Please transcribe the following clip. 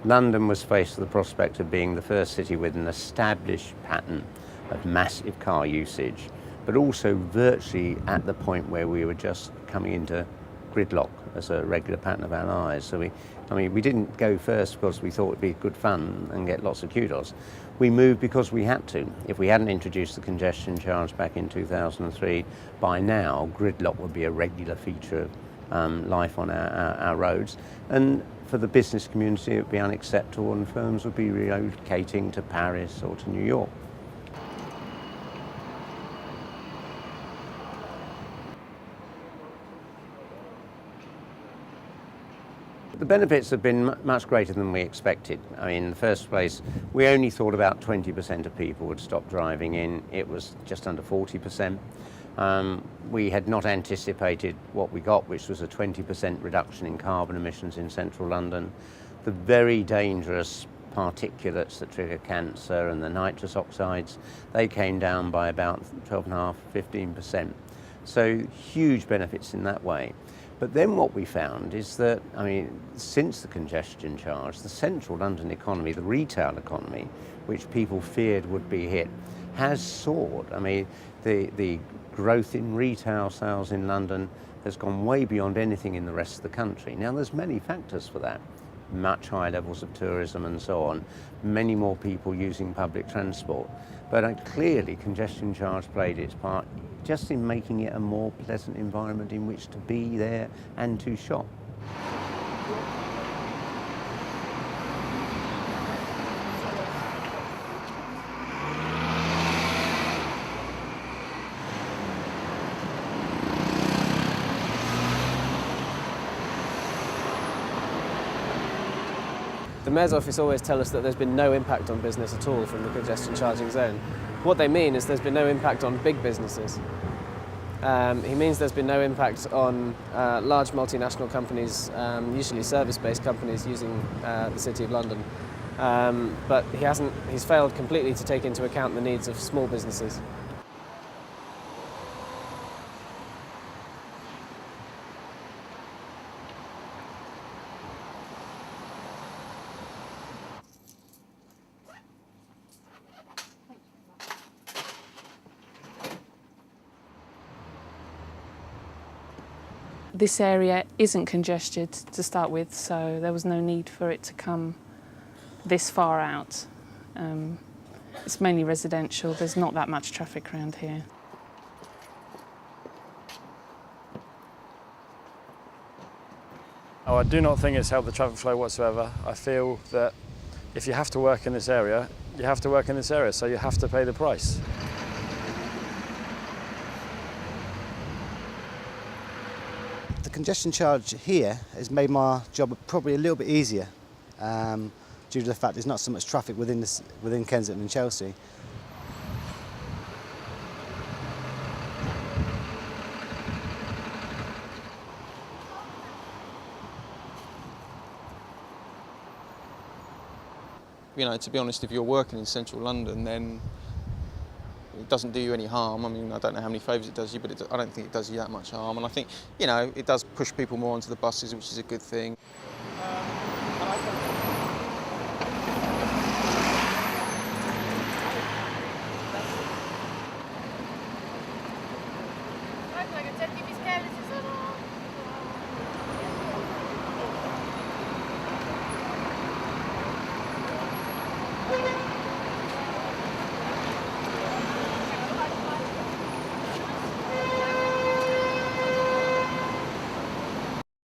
London was faced with the prospect of being the first city with an established pattern of massive car usage, but also virtually at the point where we were just coming into gridlock as a regular pattern of our lives. So we didn't go first because we thought it'd be good fun and get lots of kudos. We moved because we had to. If we hadn't introduced the congestion charge back in 2003, by now gridlock would be a regular feature of life on our roads. And for the business community it would be unacceptable, and firms would be relocating to Paris or to New York. The benefits have been much greater than we expected. I mean, in the first place, we only thought about 20% of people would stop driving in. It was just under 40%. We had not anticipated what we got, which was a 20% reduction in carbon emissions in central London. The very dangerous particulates that trigger cancer and the nitrous oxides, they came down by about 12.5%, 15%. So huge benefits in that way. But then what we found is that, I mean, since the congestion charge, the central London economy, the retail economy, which people feared would be hit, has soared. I mean, the growth in retail sales in London has gone way beyond anything in the rest of the country. Now, there's many factors for that. Much higher levels of tourism and so on, many more people using public transport. But clearly congestion charge played its part just in making it a more pleasant environment in which to be there and to shop. The Mayor's office always tell us that there's been no impact on business at all from the congestion charging zone. What they mean is there's been no impact on big businesses. He means there's been no impact on large multinational companies, usually service-based companies using the City of London. But he's failed completely to take into account the needs of small businesses. This area isn't congested to start with, so there was no need for it to come this far out. It's mainly residential, there's not that much traffic around here. I do not think it's helped the traffic flow whatsoever. I feel that if you have to work in this area, you have to work in this area, so you have to pay the price. The congestion charge here has made my job probably a little bit easier due to the fact there's not so much traffic within Kensington and Chelsea. You know, to be honest, if you're working in central London, then it doesn't do you any harm. I mean, I don't know how many favours it does you, but I don't think it does you that much harm. And I think, you know, it does push people more onto the buses, which is a good thing. Cerchi fiscali si sono